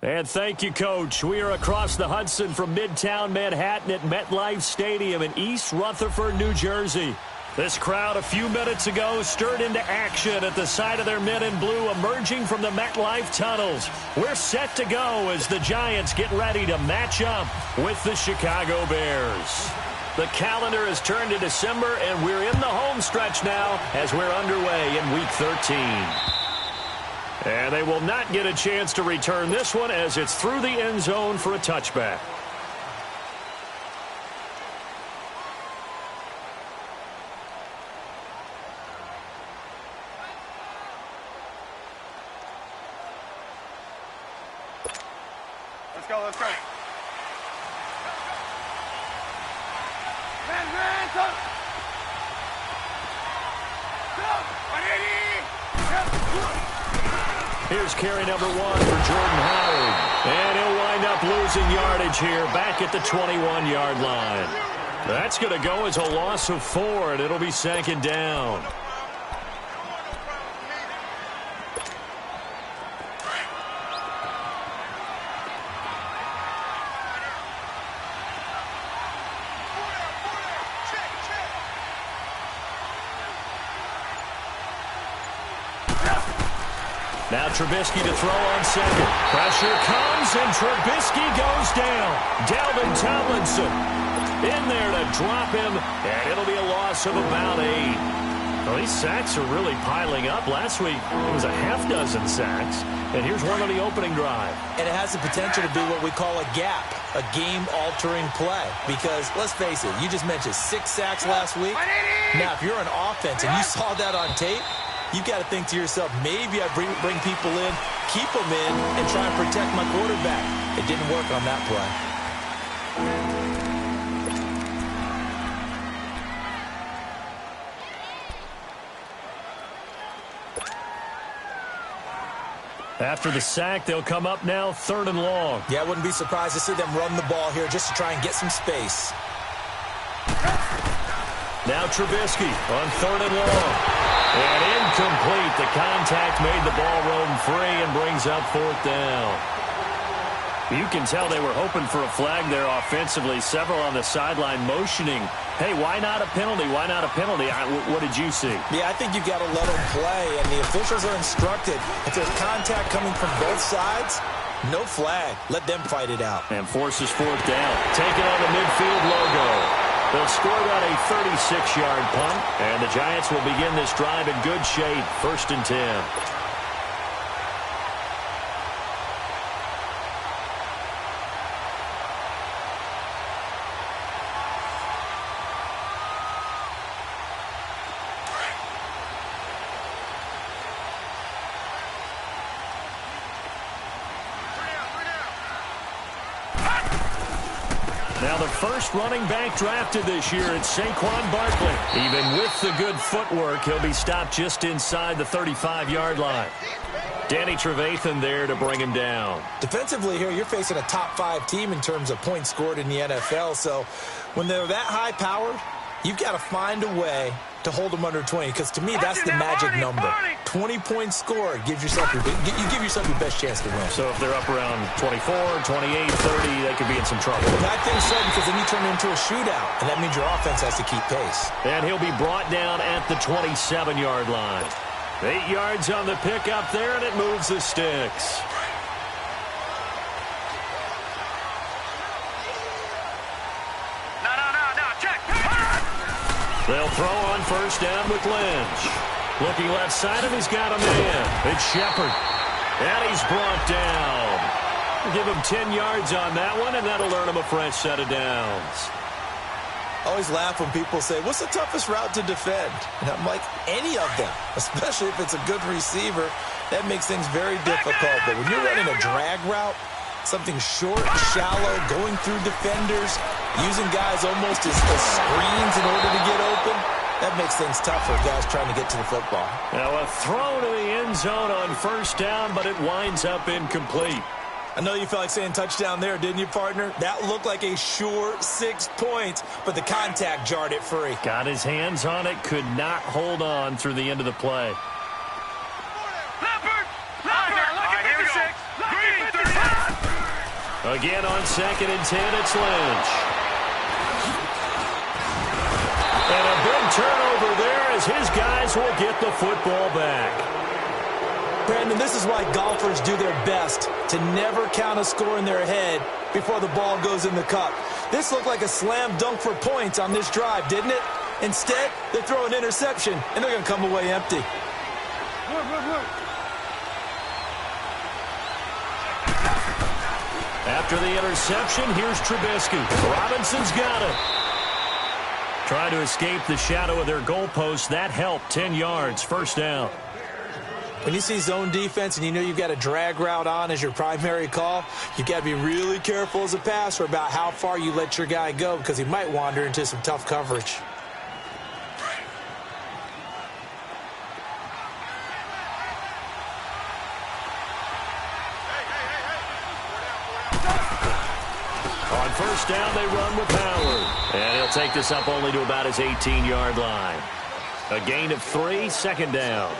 And thank you, Coach. We are across the Hudson from Midtown Manhattan at MetLife Stadium in East Rutherford, New Jersey. This crowd a few minutes ago stirred into action at the sight of their men in blue emerging from the MetLife tunnels. We're set to go as the Giants get ready to match up with the Chicago Bears. The calendar has turned to December, and we're in the home stretch now as we're underway in Week 13. And they will not get a chance to return this one as it's through the end zone for a touchback. Let's go, let's go. Here's carry number 1 for Jordan Howard. And he'll wind up losing yardage here back at the 21-yard line. That's going to go as a loss of 4, and it'll be second down. Now Trubisky to throw on second. Pressure comes, and Trubisky goes down. Dalvin Tomlinson in there to drop him, and it'll be a loss of about 8. Well, these sacks are really piling up. Last week, it was a half-dozen sacks, and here's one on the opening drive. And it has the potential to be what we call a gap, a game-altering play. Because, let's face it, you just mentioned 6 sacks last week. Now, if you're an offense and you saw that on tape, you've got to think to yourself, maybe I bring people in, keep them in, and try and protect my quarterback. It didn't work on that play. After the sack, they'll come up now 3rd and long. Yeah, I wouldn't be surprised to see them run the ball here just to try and get some space. Now Trubisky on 3rd and long. And incomplete. The contact made the ball roam free and brings up 4th down. You can tell they were hoping for a flag there offensively. Several on the sideline motioning, hey, why not a penalty? Why not a penalty? What did you see? Yeah, I think you've got to let them play, and the officials are instructed. If there's contact coming from both sides, no flag. Let them fight it out. And forces 4th down. Taking on the midfield logo. They'll score about a 36-yard punt, and the Giants will begin this drive in good shape, 1st and 10. Now the first running back drafted this year, it's Saquon Barkley. Even with the good footwork, he'll be stopped just inside the 35-yard line. Danny Trevathan there to bring him down. Defensively here, you're facing a top-5 team in terms of points scored in the NFL. So when they're that high-powered, you've got to find a way to hold them under 20. Because to me, that's the magic number. 20 points scored. You give yourself your best chance to win. So if they're up around 24, 28, 30, they could be in some trouble. I think so, because then you turn it into a shootout, and that means your offense has to keep pace. And he'll be brought down at the 27-yard line. 8 yards on the pickup there, and it moves the sticks. No, check. They'll throw on 1st down with Lynch. Looking left side of him, he's got a man. It's Shepard. And he's brought down. Give him 10 yards on that one, and that'll earn him a fresh set of downs. I always laugh when people say, what's the toughest route to defend? And I'm like, any of them, especially if it's a good receiver. That makes things very difficult. But when you're running a drag route, something short, shallow, going through defenders, using guys almost as screens in order to get open, that makes things tough for guys trying to get to the football. Now a throw to the end zone on 1st down, but it winds up incomplete. I know you felt like saying touchdown there, didn't you, partner? That looked like a sure 6 points, but the contact jarred it free. Got his hands on it, could not hold on through the end of the play. Leopard, look at the 6. Green, 35. Again on 2nd and 10, it's Lynch. And a big turnover there as his guys will get the football back. Brandon, this is why golfers do their best to never count a score in their head before the ball goes in the cup. This looked like a slam dunk for points on this drive, didn't it? Instead, they throw an interception, and they're going to come away empty. After the interception, here's Trubisky. Robinson's got it. Trying to escape the shadow of their goalpost. That helped. 10 yards, first down. When you see zone defense and you know you've got a drag route on as your primary call, you've got to be really careful as a passer about how far you let your guy go because he might wander into some tough coverage. On first down, they run with Howard. And he'll take this up only to about his 18-yard line. A gain of 3, second down.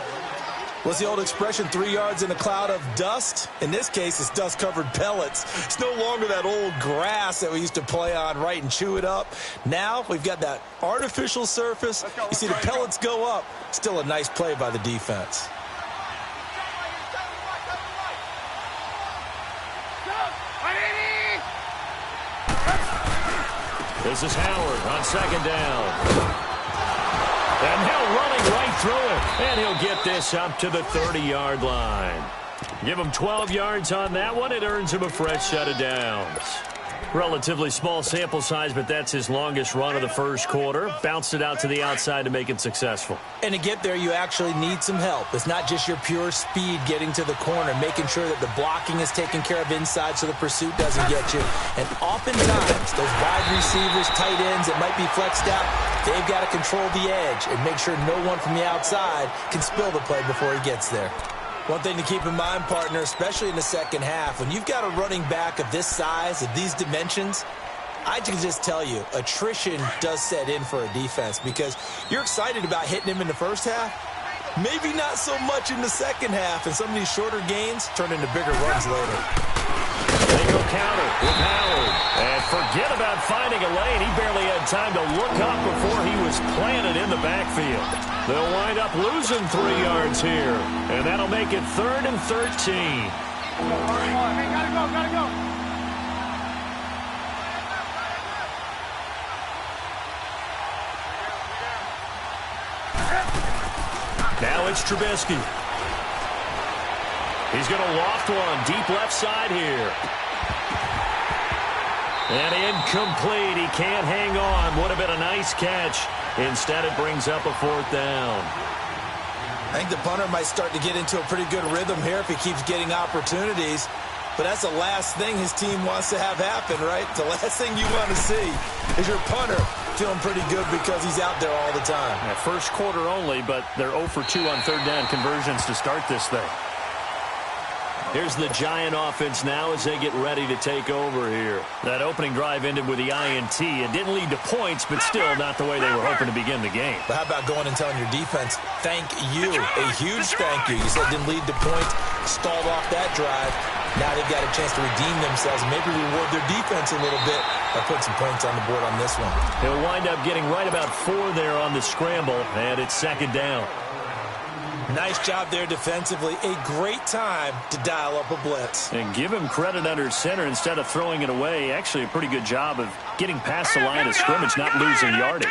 What's the old expression, 3 yards in a cloud of dust? In this case, it's dust-covered pellets. It's no longer that old grass that we used to play on, right, and chew it up. Now we've got that artificial surface. You see the pellets go up. Still a nice play by the defense. This is Howard on second down. And Hill running right through it. And he'll get this up to the 30-yard line. Give him 12 yards on that one. It earns him a fresh set of downs. Relatively small sample size, but that's his longest run of the first quarter. Bounced it out to the outside to make it successful. And to get there, you actually need some help. It's not just your pure speed getting to the corner, making sure that the blocking is taken care of inside so the pursuit doesn't get you. And oftentimes, those wide receivers, tight ends that might be flexed out, they've got to control the edge and make sure no one from the outside can spill the play before he gets there. One thing to keep in mind, partner, especially in the second half, when you've got a running back of this size, of these dimensions, I can just tell you, attrition does set in for a defense because you're excited about hitting him in the first half, maybe not so much in the second half, and some of these shorter gains turn into bigger runs later. They go counter with Howard. And forget about finding a lane. He barely had time to look up before he was planted in the backfield. They'll wind up losing 3 yards here. And that'll make it 3rd and 13. Hey, gotta go. Now it's Trubisky. He's going to loft one deep left side here. And incomplete. He can't hang on. Would have been a nice catch. Instead, it brings up a 4th down. I think the punter might start to get into a pretty good rhythm here if he keeps getting opportunities. But that's the last thing his team wants to have happen, right? The last thing you want to see is your punter feeling pretty good because he's out there all the time. Yeah, first quarter only, but they're 0 for 2 on 3rd down conversions to start this thing. Here's the Giant offense now as they get ready to take over here. That opening drive ended with the INT. It didn't lead to points, but still not the way they were hoping to begin the game. But how about going and telling your defense, thank you, a huge thank you. You said it didn't lead to points, stalled off that drive. Now they've got a chance to redeem themselves and maybe reward their defense a little bit by putting some points on the board on this one. He'll wind up getting right about 4 there on the scramble, and it's 2nd down. Nice job there defensively. A great time to dial up a blitz. And give him credit under center instead of throwing it away. Actually, a pretty good job of getting past the line of scrimmage, not losing yardage.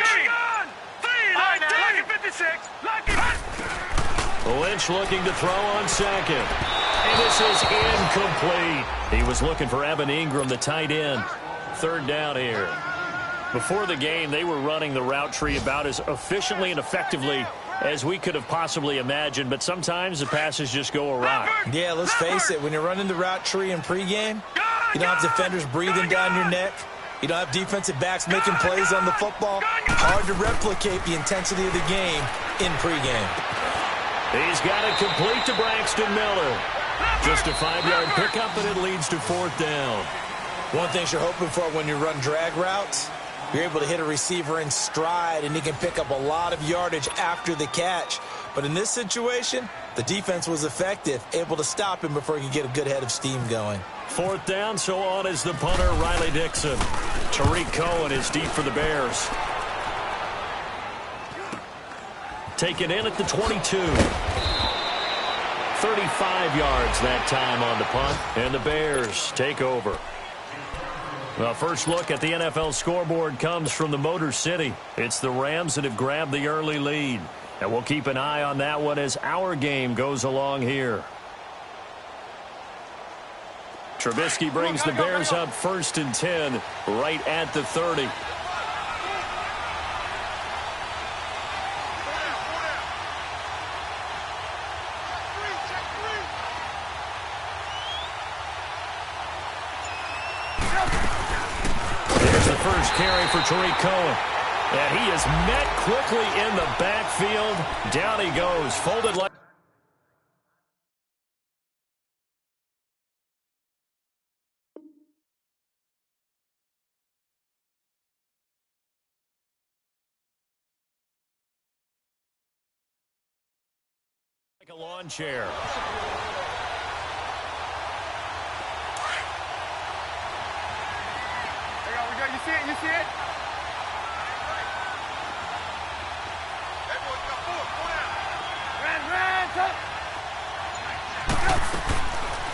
Lynch looking to throw on 2nd. And this is incomplete. He was looking for Evan Ingram, the tight end. 3rd down here. Before the game, they were running the route tree about as efficiently and effectively as we could have possibly imagined, but sometimes the passes just go awry. Yeah, let's face it, when you're running the route tree in pregame, you don't have defenders breathing down your neck. You don't have defensive backs making plays on the football. Hard to replicate the intensity of the game in pregame. He's got it complete to Braxton Miller. Just a 5-yard pickup, and it leads to 4th down. One thing you're hoping for when you run drag routes, you're able to hit a receiver in stride, and he can pick up a lot of yardage after the catch. But in this situation, The defense was effective, able to stop him before he could get a good head of steam going. 4th down, so on is the punter, Riley Dixon. Tariq Cohen is deep for the Bears. Taken in at the 22. 35 yards that time on the punt, and the Bears take over. Well, first look at the NFL scoreboard comes from the Motor City. It's the Rams that have grabbed the early lead. And we'll keep an eye on that one as our game goes along here. Trubisky brings the Bears up 1st and 10 right at the 30. Here's the first carry for Tariq Cohen. And he is met quickly in the backfield. Down he goes, folded like a lawn chair. There we go. You see it? You see it?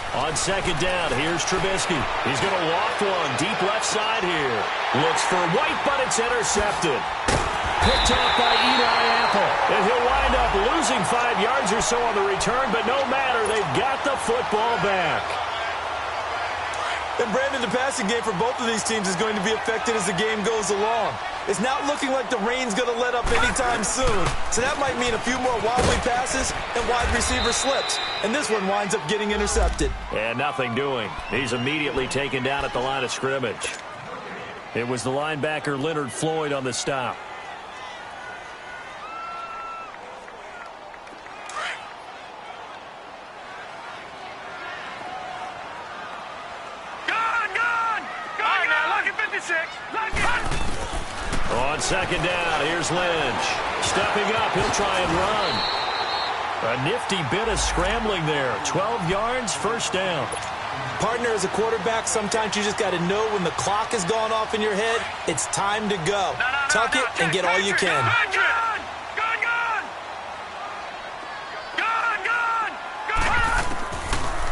On 2nd down, here's Trubisky. He's going to loft one deep left side here. Looks for White, but it's intercepted. Picked off by Eli Apple. And he'll wind up losing 5 yards or so on the return, but no matter, they've got the football back. And Brandon, the passing game for both of these teams is going to be affected as the game goes along. It's not looking like the rain's going to let up anytime soon. So that might mean a few more wobbly passes and wide receiver slips. And this one winds up getting intercepted. And nothing doing. He's immediately taken down at the line of scrimmage. It was the linebacker Leonard Floyd on the stop. On 2nd down, here's Lynch. Stepping up, he'll try and run. A nifty bit of scrambling there. 12 yards, 1st down. Partner, as a quarterback, sometimes you just got to know when the clock has gone off in your head, it's time to go. Tuck it and get all you can.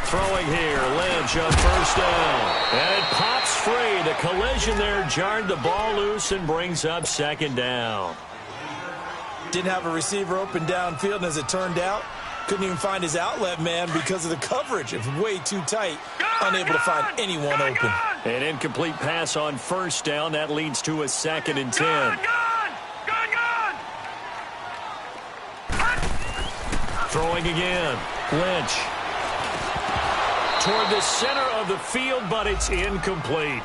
Throwing here, Lynch on 1st down. And it pops free. The collision there jarred the ball loose and brings up 2nd down. Didn't have a receiver open downfield, and as it turned out, couldn't even find his outlet man because of the coverage. It was way too tight. Unable to find anyone open. An incomplete pass on 1st down. That leads to a 2nd and 10. Throwing again. Lynch. Toward the center of the field, but it's incomplete.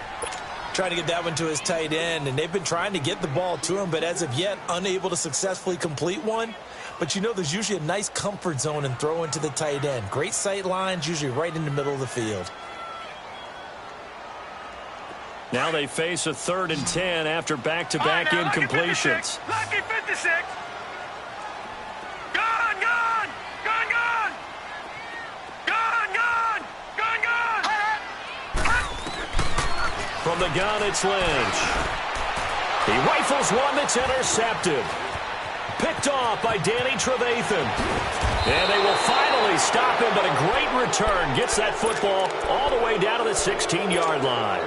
Trying to get that one to his tight end, and they've been trying to get the ball to him, but as of yet, unable to successfully complete one. But you know there's usually a nice comfort zone in throwing to the tight end. Great sight lines, usually right in the middle of the field. Now they face a 3rd and 10 after back-to-back incompletions. Lucky 56. From the gun, it's Lynch. He rifles one that's intercepted. Picked off by Danny Trevathan. And they will finally stop him, but a great return gets that football all the way down to the 16-yard line.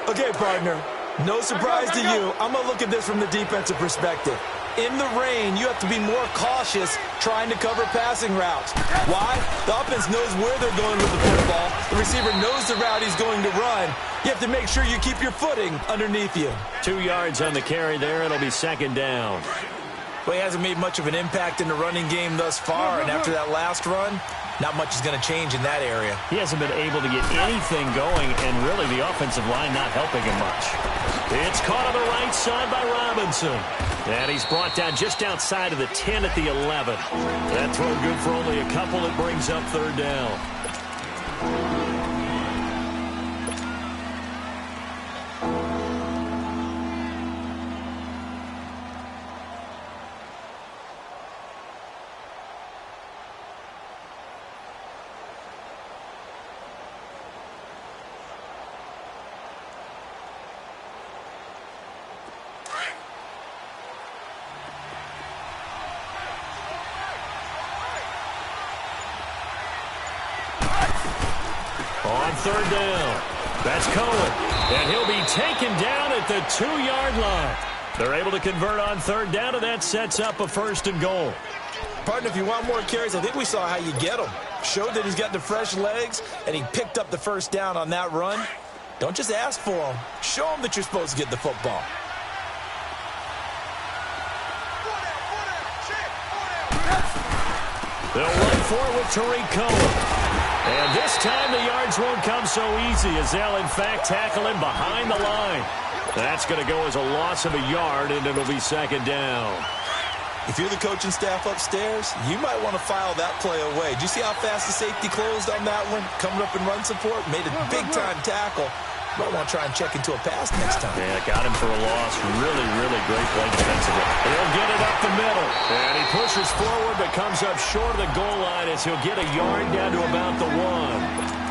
Okay, partner, no surprise to you. I'm going to look at this from the defensive perspective. In the rain, you have to be more cautious trying to cover passing routes. Why? The offense knows where they're going with the football. The receiver knows the route he's going to run. You have to make sure you keep your footing underneath you. 2 yards on the carry there. It'll be 2nd down. Well, he hasn't made much of an impact in the running game thus far, and after that last run, not much is going to change in that area. He hasn't been able to get anything going, and really the offensive line not helping him much. It's caught on the right side by Robinson. And he's brought down just outside of the 10 at the 11. That throw good for only a couple. It brings up 3rd down. On third down, that's Cohen. And he'll be taken down at the 2-yard line. They're able to convert on third down, and that sets up a 1st and goal. Partner, if you want more carries, I think we saw how you get them. Showed that he's got the fresh legs, and he picked up the 1st down on that run. Don't just ask for them. Show them that you're supposed to get the football. They'll run for it with Tariq Cohen. And this time the yards won't come so easy as they'll, in fact, tackle him behind the line. That's going to go as a loss of a yard, and it'll be 2nd down. If you're the coaching staff upstairs, you might want to file that play away. Did you see how fast the safety closed on that one? Coming up in run support, made a big-time tackle. Might want to try and check into a pass next time. Yeah, got him for a loss. Really, really great play defensively. He'll get it up the middle. And he pushes forward but comes up short of the goal line as he'll get a yard down to about the 1.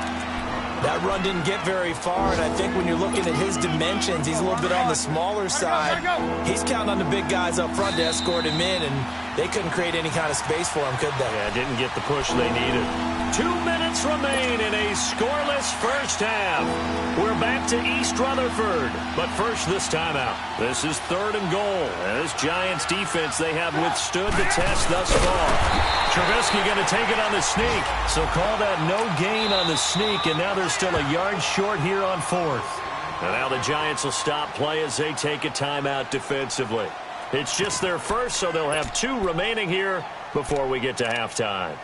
That run didn't get very far, and I think when you're looking at his dimensions, he's a little bit on the smaller side. He's counting on the big guys up front to escort him in, and they couldn't create any kind of space for him, could they? Yeah, didn't get the push they needed. 2 minutes remain in a scoreless first half. We're back to East Rutherford, but first this timeout. This is 3rd and goal. And this Giants defense, they have withstood the test thus far. Trubisky going to take it on the sneak, so call that no gain on the sneak, and now they're still a yard short here on 4th. And now the Giants will stop play as they take a timeout defensively. It's just their first, so they'll have 2 remaining here before we get to halftime.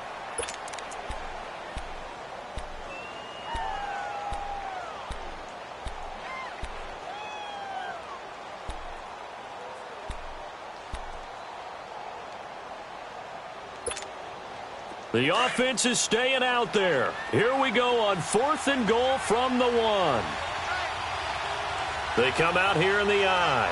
The offense is staying out there. Here we go on 4th and goal from the 1. They come out here in the I.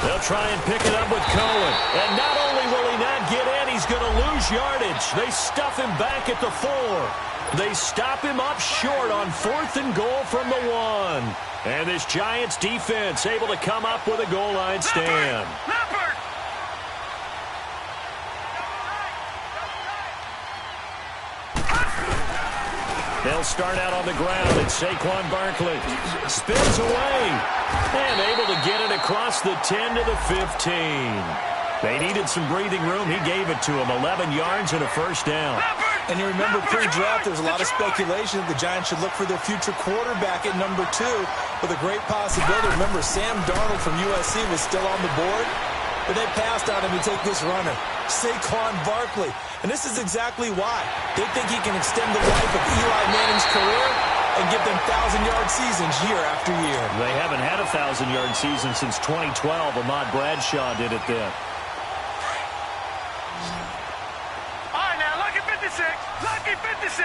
They'll try and pick it up with Cohen. And not only will he not get in, he's going to lose yardage. They stuff him back at the 4. They stop him up short on 4th and goal from the 1. And this Giants defense able to come up with a goal line stand. They'll start out on the ground, and Saquon Barkley spins away and able to get it across the 10 to the 15. They needed some breathing room. He gave it to them, 11 yards and a 1st down. And you remember pre-draft, there was a lot of speculation that the Giants should look for their future quarterback at number 2 with a great possibility. Remember, Sam Darnold from USC was still on the board, but they passed on him to take this runner, Saquon Barkley. And this is exactly why. They think he can extend the life of Eli Manning's career and give them 1,000-yard seasons year after year. They haven't had a 1,000-yard season since 2012. Ahmad Bradshaw did it then. Lucky 56.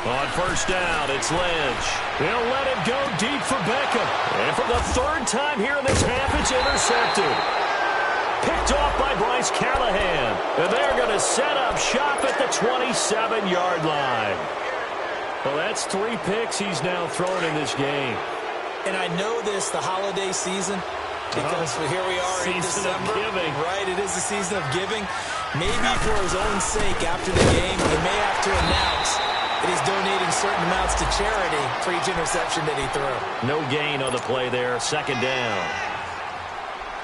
On 1st down, it's Lynch. He'll let it go deep for Beckham. And for the 3rd time here in this half, it's intercepted. Picked off by Bryce Callahan. And they're going to set up shop at the 27-yard line. Well, that's 3 picks he's now thrown in this game. And I know this, the holiday season, because here we are in December, right? It is the season of giving. Maybe for his own sake, after the game, he may have to announce that he's donating certain amounts to charity for each interception that he threw. No gain on the play there, 2nd down.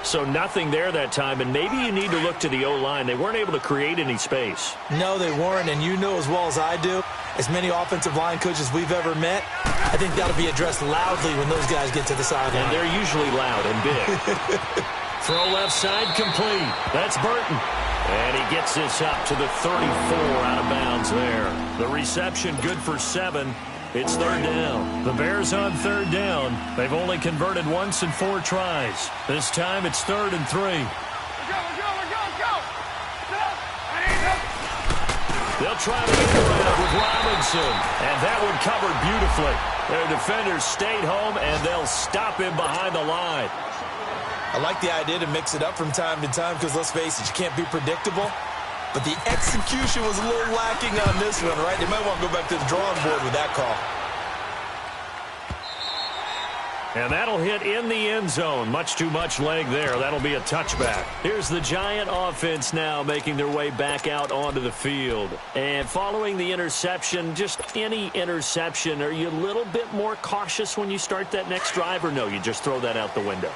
So nothing there that time, and maybe you need to look to the O-line. They weren't able to create any space. No, they weren't, and you know as well as I do, as many offensive line coaches we've ever met, I think that'll be addressed loudly when those guys get to the sideline. And they're usually loud and big. Throw left side complete. That's Burton. And he gets this up to the 34 out of bounds there. The reception good for 7. It's 3rd down. The Bears on 3rd down. They've only converted once in 4 tries. This time it's 3rd and 3. Go. They'll try to get around with Robinson. And that one covered beautifully. Their defenders stayed home, and they'll stop him behind the line. I like the idea to mix it up from time to time because, let's face it, you can't be predictable. But the execution was a little lacking on this one, right? They might want to go back to the drawing board with that call. And that'll hit in the end zone. Much too much leg there. That'll be a touchback. Here's the Giant offense now making their way back out onto the field. And following the interception, just any interception, are you a little bit more cautious when you start that next drive, or no, you just throw that out the window?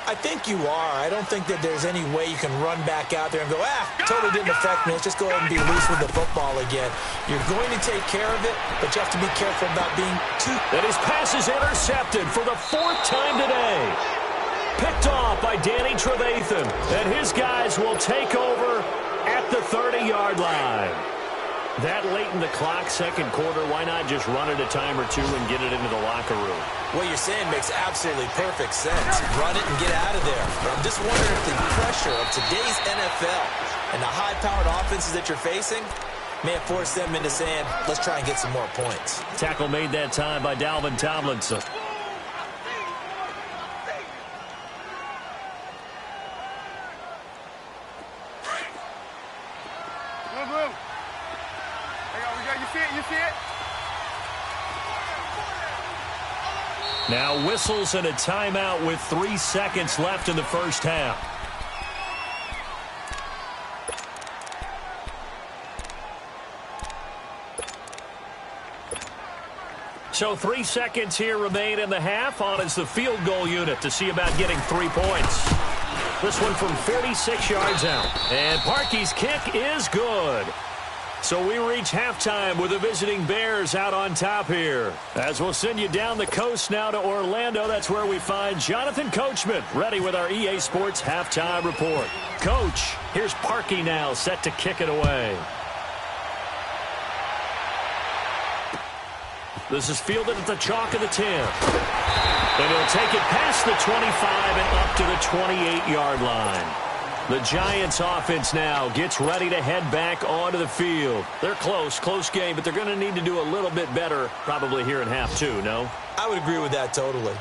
I think you are. I don't think that there's any way you can run back out there and go, totally didn't affect me. Let's just go ahead and be loose with the football again. You're going to take care of it, but you have to be careful about being too... And his pass is intercepted for the 4th time today. Picked off by Danny Trevathan. And his guys will take over at the 30-yard line. That late in the clock, second quarter, why not just run it a time or two and get it into the locker room? What you're saying makes absolutely perfect sense. Run it and get out of there. But I'm just wondering if the pressure of today's NFL and the high-powered offenses that you're facing may have forced them into saying, let's try and get some more points. Tackle made that time by Dalvin Tomlinson. You see it? Now whistles and a timeout with 3 seconds left in the first half. So 3 seconds here remain in the half. On is the field goal unit to see about getting 3 points. This one from 46 yards out. And Parkey's kick is good. So we reach halftime with the visiting Bears out on top here. As we'll send you down the coast now to Orlando, that's where we find Jonathan Coachman ready with our EA Sports halftime report. Coach, here's Parkey now set to kick it away. This is fielded at the chalk of the 10. And he'll take it past the 25 and up to the 28-yard line. The Giants offense now gets ready to head back onto the field. They're close game, but they're going to need to do a little bit better probably here in half 2, no? I would agree with that totally.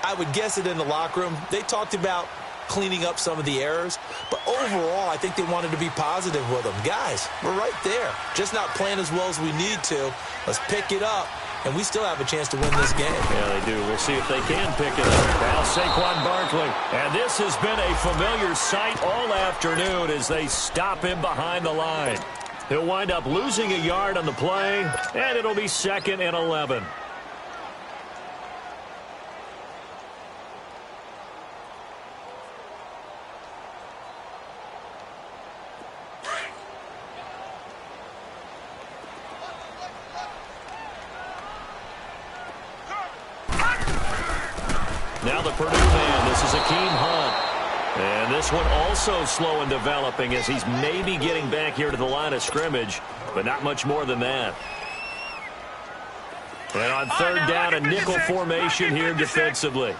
I would guess it in the locker room. They talked about cleaning up some of the errors, but overall, I think they wanted to be positive with them. Guys, we're right there. Just not playing as well as we need to. Let's pick it up, and we still have a chance to win this game. Yeah, they do. We'll see if they can pick it up. Now Saquon Barkley. And this has been a familiar sight all afternoon as they stop him behind the line. He'll wind up losing a yard on the play, and it'll be 2nd and 11. Now the Purdue man, this is Akeem Hunt. And this one also slow in developing as he's maybe getting back here to the line of scrimmage, but not much more than that. And on 3rd down, a nickel formation here defensively.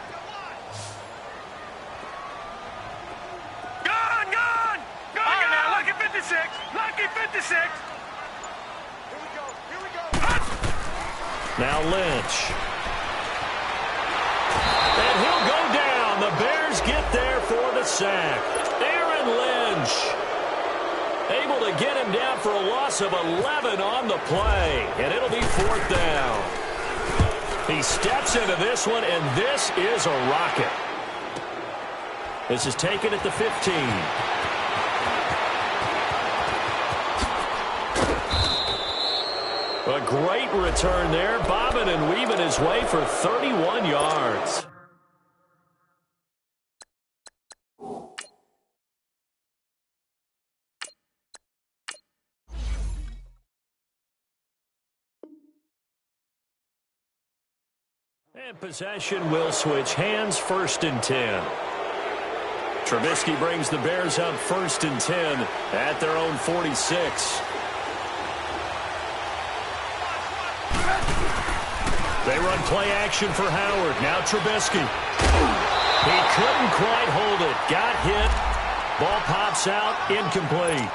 Gone! Now, lucky 56! Lucky 56! Here we go! Now Lynch. And he'll go down. The Bears get there for the sack. Aaron Lynch able to get him down for a loss of 11 on the play. And it'll be 4th down. He steps into this one, and this is a rocket. This is taken at the 15. A great return there, bobbing and weaving his way for 31 yards. And possession will switch hands, 1st and 10. Trubisky brings the Bears up 1st and 10 at their own 46. They run play action for Howard. Now Trubisky. He couldn't quite hold it. Got hit. Ball pops out. Incomplete.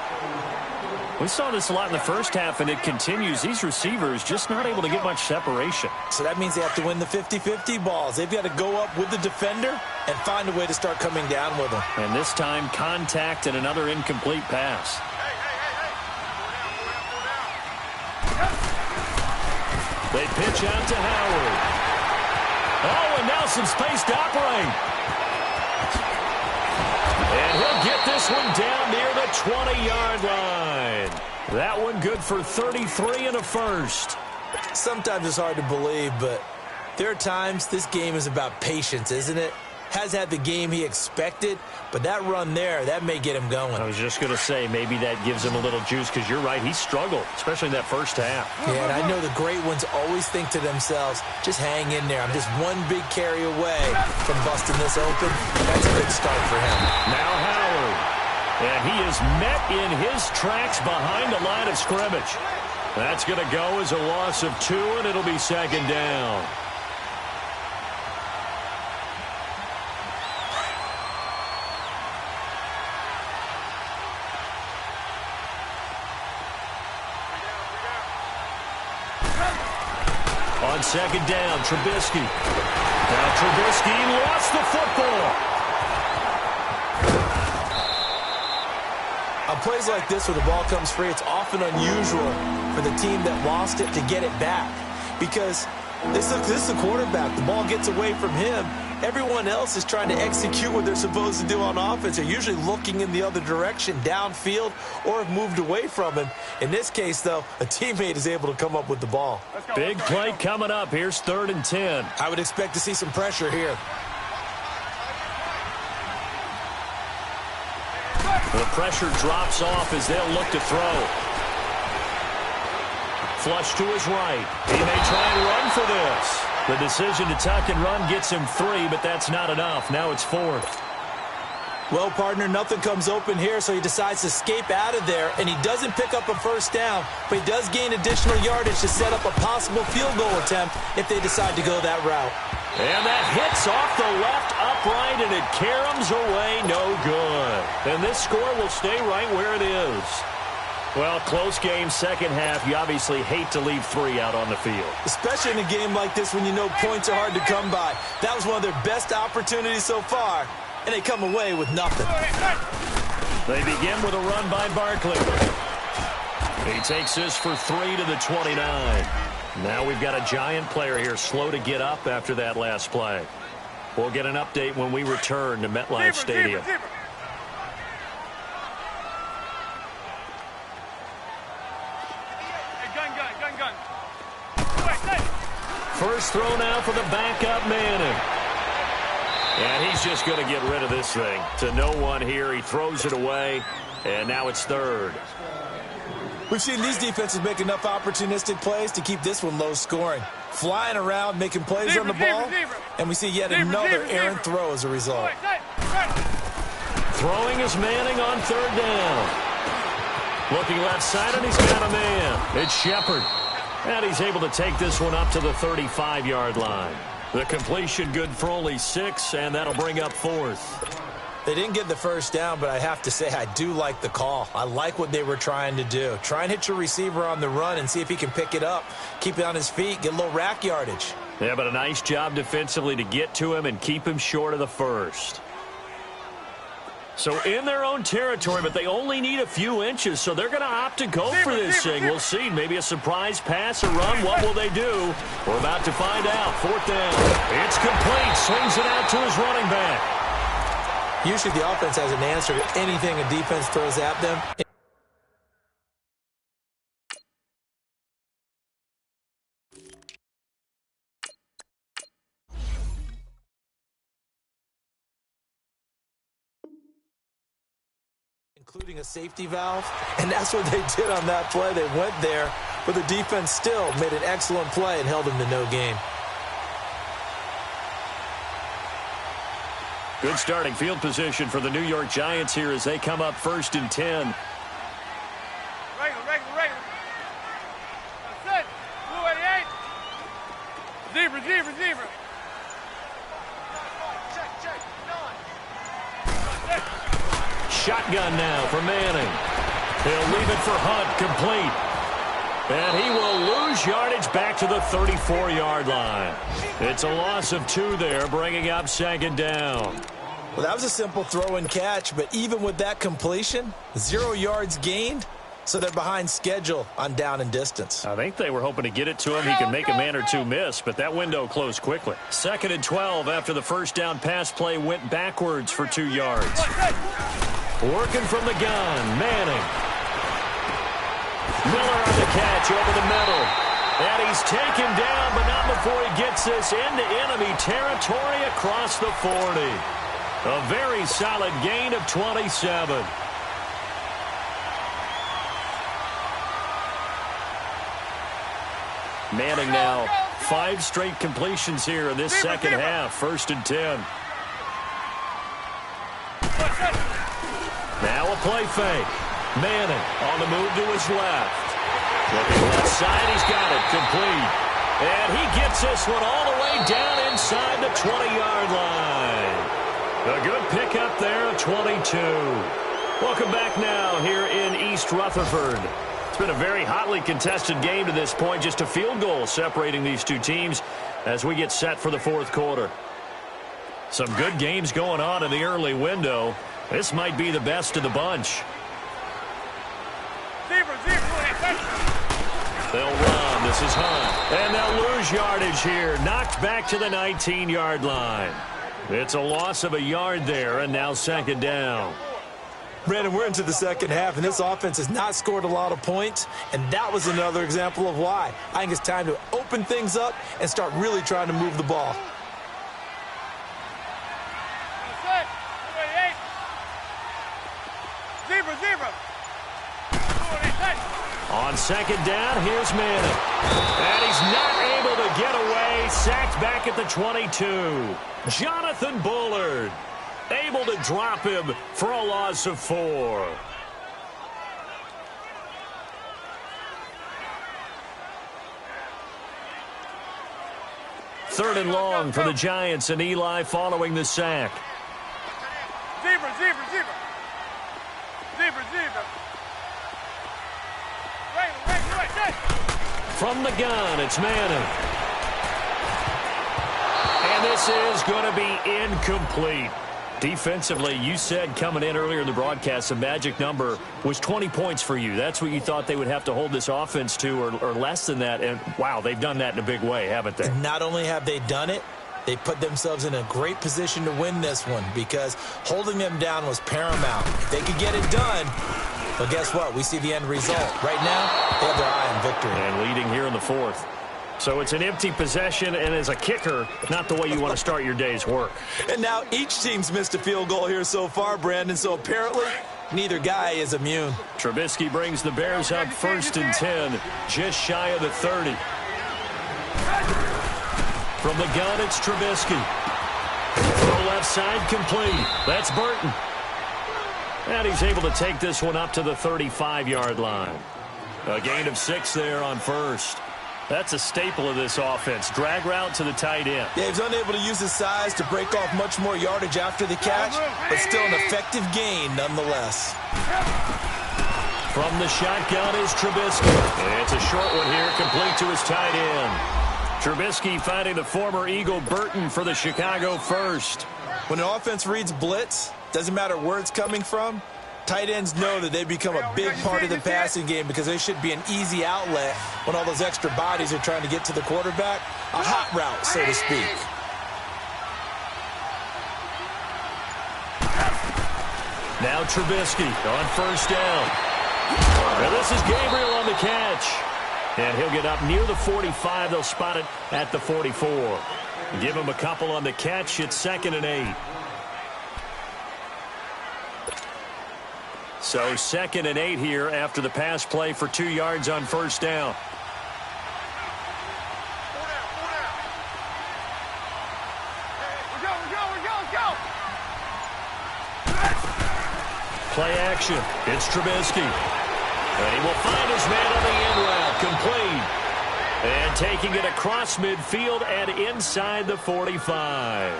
We saw this a lot in the first half, and it continues. These receivers just not able to get much separation. So that means they have to win the 50-50 balls. They've got to go up with the defender and find a way to start coming down with them. And this time, contact and another incomplete pass. They pitch out to Howard. Oh, and now some space to operate. And he'll get this one down near the 20-yard line. That one good for 33 and a first. Sometimes it's hard to believe, but there are times this game is about patience, isn't it? Has had the game he expected, but that run there, that may get him going. I was just going to say, maybe that gives him a little juice, because you're right, he struggled, especially in that first half. Yeah, and I know the great ones always think to themselves, just hang in there. I'm just one big carry away from busting this open. That's a good start for him. Now Howard. And he is met in his tracks behind the line of scrimmage. That's going to go as a loss of 2, and it'll be second down. On second down, Trubisky. Now Trubisky lost the football. On plays like this where the ball comes free, it's often unusual for the team that lost it to get it back. Because this is a quarterback. The ball gets away from him. Everyone else is trying to execute what they're supposed to do on offense. They're usually looking in the other direction, downfield, or have moved away from him. In this case, though, a teammate is able to come up with the ball. Big play coming up. Here's 3rd and 10. I would expect to see some pressure here. The pressure drops off as they'll look to throw. Flush to his right. He may try and run for this. The decision to tuck and run gets him 3, but that's not enough. Now it's 4th. Well, partner, nothing comes open here, so he decides to escape out of there, and he doesn't pick up a first down, but he does gain additional yardage to set up a possible field goal attempt if they decide to go that route. And that hits off the left upright, and it caroms away, no good. And this score will stay right where it is. Well, close game, second half. You obviously hate to leave 3 out on the field. Especially in a game like this when you know points are hard to come by. That was one of their best opportunities so far, and they come away with nothing. They begin with a run by Barkley. He takes this for 3 to the 29. Now we've got a giant player here slow to get up after that last play. We'll get an update when we return to MetLife Stadium. First throw now for the backup Manning. And he's just going to get rid of this thing. To no one here. He throws it away. And now it's 3rd. We've seen these defenses make enough opportunistic plays to keep this one low scoring. Flying around, making plays on the ball. And we see yet another errant throw as a result. Throwing is Manning on 3rd down. Looking left side, and he's got a man. It's Shepard. And he's able to take this one up to the 35-yard line. The completion good for only 6, and that'll bring up 4th. They didn't get the first down, but I have to say I do like the call. I like what they were trying to do. Try and hit your receiver on the run and see if he can pick it up, keep it on his feet, get a little rack yardage. Yeah, but a nice job defensively to get to him and keep him short of the first. So in their own territory, but they only need a few inches, so they're going to opt to go for this thing. We'll see. Maybe a surprise pass or run. What will they do? We're about to find out. 4th down. It's complete. Swings it out to his running back. Usually the offense has an answer to anything a defense throws at them. Including a safety valve, and that's what they did on that play. They went there, but the defense still made an excellent play and held them to no gain. Good starting field position for the New York Giants here as they come up 1st and 10. Regular. That's it. Blue 88. Receiver. Shotgun now for Manning. He'll leave it for Hunt, complete. And he will lose yardage back to the 34-yard line. It's a loss of 2 there, bringing up 2nd down. Well, that was a simple throw and catch, but even with that completion, 0 yards gained, so they're behind schedule on down and distance. I think they were hoping to get it to him. He could make a man or two miss, but that window closed quickly. 2nd and 12 after the first down pass play went backwards for 2 yards. Working from the gun, Manning. Miller on the catch over the middle. And he's taken down, but not before he gets this into enemy territory across the 40. A very solid gain of 27. Manning now 5 straight completions here in this second half. 1st and 10. Now a play fake. Manning on the move to his left. Looking left side, he's got it complete. And he gets this one all the way down inside the 20-yard line. A good pickup there of 22. Welcome back now here in East Rutherford. It's been a very hotly contested game to this point. Just a field goal separating these two teams as we get set for the 4th quarter. Some good games going on in the early window. This might be the best of the bunch. They'll run. This is Hunt. And they'll lose yardage here. Knocked back to the 19-yard line. It's a loss of a yard there, and now 2nd down. Brandon, we're into the second half, and this offense has not scored a lot of points, and that was another example of why. I think it's time to open things up and start really trying to move the ball. On 2nd down, here's Manning. And he's not able to get away. Sacked back at the 22. Jonathan Bullard able to drop him for a loss of 4. Third and long for the Giants, and Eli following the sack. Zebra. From the gun, it's Manning. And this is going to be incomplete. Defensively, you said coming in earlier in the broadcast, the magic number was 20 points for you. That's what you thought they would have to hold this offense to, or less than that. And, wow, they've done that in a big way, haven't they? And not only have they done it, they put themselves in a great position to win this one because holding them down was paramount. If they could get it done, well, guess what? We see the end result. Right now, they have their eye on victory. And leading here in the 4th. So it's an empty possession, and as a kicker, not the way you want to start your day's work. And now each team's missed a field goal here so far, Brandon, so apparently neither guy is immune. Trubisky brings the Bears up 1st and 10, just shy of the 30. From the gun, it's Trubisky. Throw left side complete. That's Burton. And he's able to take this one up to the 35-yard line. A gain of 6 there on 1st. That's a staple of this offense. Drag route to the tight end. Yeah, he's unable to use his size to break off much more yardage after the catch, but still an effective gain nonetheless. From the shotgun is Trubisky. And it's a short one here, complete to his tight end. Trubisky finding the former Eagle Burton for the Chicago first. When an offense reads blitz, doesn't matter where it's coming from, tight ends know that they become a big part of the passing game because they should be an easy outlet when all those extra bodies are trying to get to the quarterback. A hot route, so to speak. Now Trubisky on 1st down. Now this is Gabriel on the catch. And he'll get up near the 45. They'll spot it at the 44. Give him a couple on the catch. It's 2nd and 8. So 2nd and 8 here after the pass play for 2 yards on 1st down. Play action. It's Trubisky. And he will find his man on the end route. Complete. And taking it across midfield and inside the 45.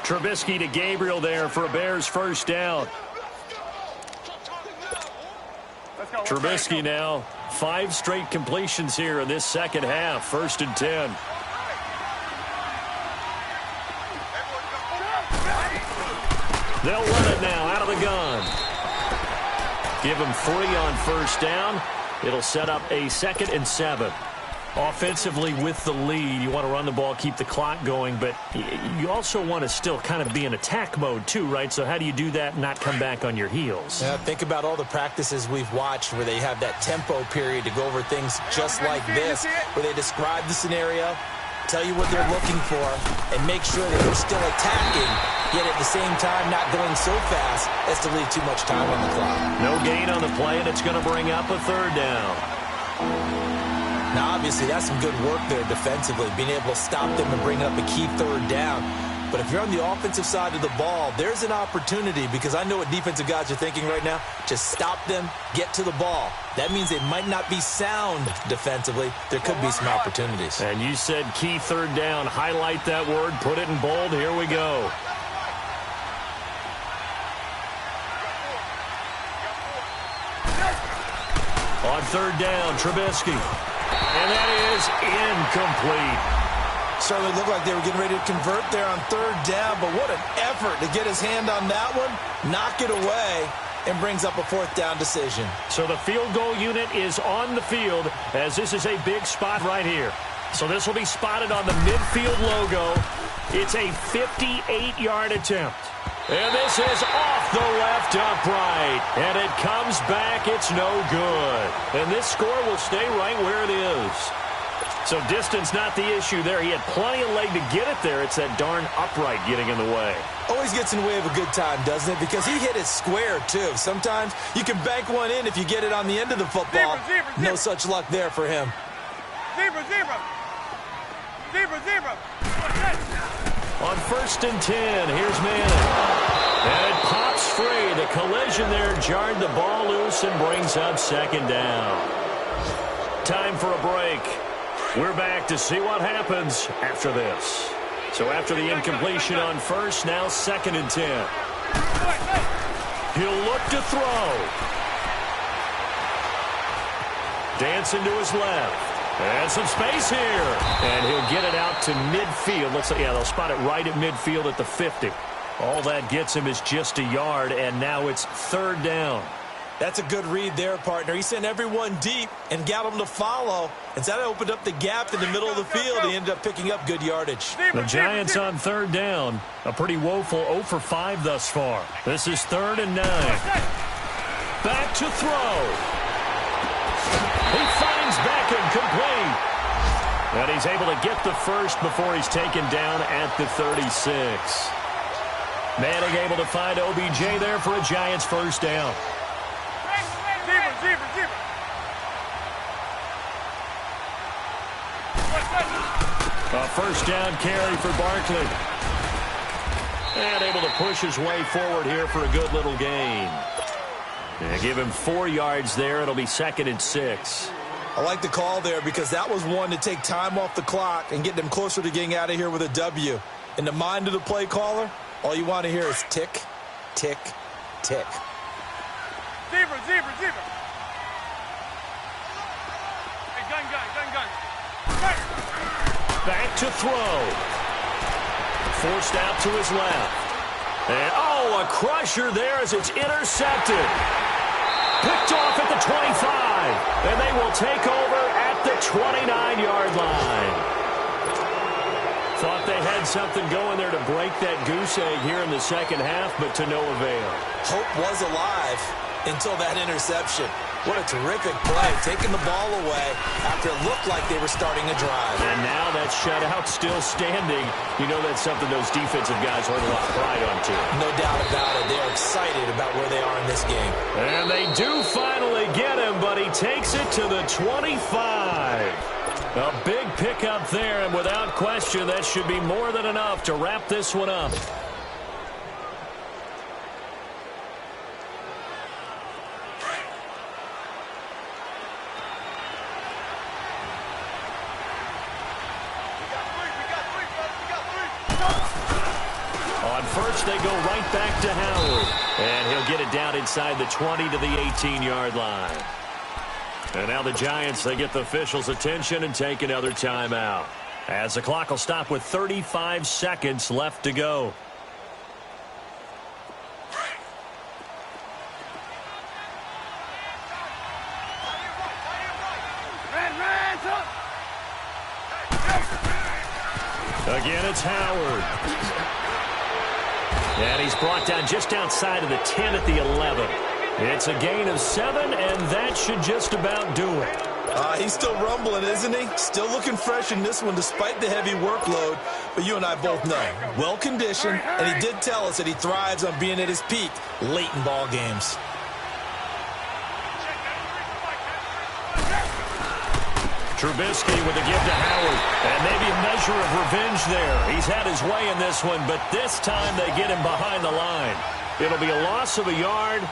Trubisky to Gabriel there for a Bears 1st down. Trubisky now 5 straight completions here in this second half. 1st and 10. They'll run it now out of the gun. Give him 3 on first down. It'll set up a 2nd and 7. Offensively with the lead, you want to run the ball, keep the clock going, but you also want to still kind of be in attack mode too, right? So how do you do that and not come back on your heels? Yeah, think about all the practices we've watched where they have that tempo period to go over things just like this, where they describe the scenario, tell you what they're looking for, and make sure that they're still attacking, yet at the same time not going so fast as to leave too much time on the clock. No gain on the play, and it's going to bring up a 3rd down. Now, obviously, that's some good work there defensively, being able to stop them and bring up a key 3rd down. But if you're on the offensive side of the ball, there's an opportunity, because I know what defensive guys are thinking right now. Just stop them, get to the ball. That means they might not be sound defensively. There could be some opportunities. And you said key 3rd down. Highlight that word, put it in bold. Here we go. On 3rd down, Trubisky. And that is incomplete. Certainly looked like they were getting ready to convert there on 3rd down, but what an effort to get his hand on that one, knock it away, and brings up a 4th down decision. So the field goal unit is on the field, as this is a big spot right here. So this will be spotted on the midfield logo. It's a 58-yard attempt. And this is off the left upright. And it comes back. It's no good. And this score will stay right where it is. So distance not the issue there. He had plenty of leg to get it there. It's that darn upright getting in the way. Always gets in the way of a good time, doesn't it? Because he hit it square, too. Sometimes you can bank one in if you get it on the end of the football. No such luck there for him. Zebra. On 1st and 10, here's Manning. And it pops free. The collision there jarred the ball loose and brings up 2nd down. Time for a break. We're back to see what happens after this. So after the incompletion on 1st, now 2nd and 10. He'll look to throw. Dancing to his left. And some space here. And he'll get it out to midfield. They'll spot it right at midfield at the 50. All that gets him is just a yard, and now it's 3rd down. That's a good read there, partner. He sent everyone deep and got them to follow. Instead, opened up the gap in the middle of the field. He ended up picking up good yardage. The Giants on 3rd down. A pretty woeful 0 for 5 thus far. This is 3rd and 9. Back to throw. He finds Beckham complete. And he's able to get the first before he's taken down at the 36. Manning able to find OBJ there for a Giants 1st down. Zebra. A 1st down carry for Barkley. And able to push his way forward here for a good little gain. And give him 4 yards there. It'll be 2nd and 6. I like the call there because that was one to take time off the clock and get them closer to getting out of here with a W. In the mind of the play caller, all you want to hear is tick, tick, tick. Zebra. Hey, gun. Back to throw. Forced out to his left. And, a crusher there as it's intercepted. Picked off at the 25. And they will take over at the 29-yard line. Thought they had something going there to break that goose egg here in the 2nd half, but to no avail. Hope was alive until that interception. What a terrific play, taking the ball away after it looked like they were starting a drive. And now that shutout still standing. You know that's something those defensive guys hold a lot of pride on, too. No doubt about it. They're excited about where they are in this game. And they do finally get him, but he takes it to the 25. A big pickup there, and without question, that should be more than enough to wrap this one up. On first, they go right back to Howard. And he'll get it down inside the 20 to the 18-yard line. And now the Giants, they get the officials' attention and take another timeout. As the clock will stop with 35 seconds left to go. Again, it's Howard. And he's brought down just outside of the 10 at the 11. It's a gain of 7, and that should just about do it. He's still rumbling, isn't he? Still looking fresh in this one despite the heavy workload. But you and I both know, well-conditioned, and he did tell us that he thrives on being at his peak late in ball games. Trubisky with a give to Howard. And maybe a measure of revenge there. He's had his way in this one, but this time they get him behind the line. It'll be a loss of a yard.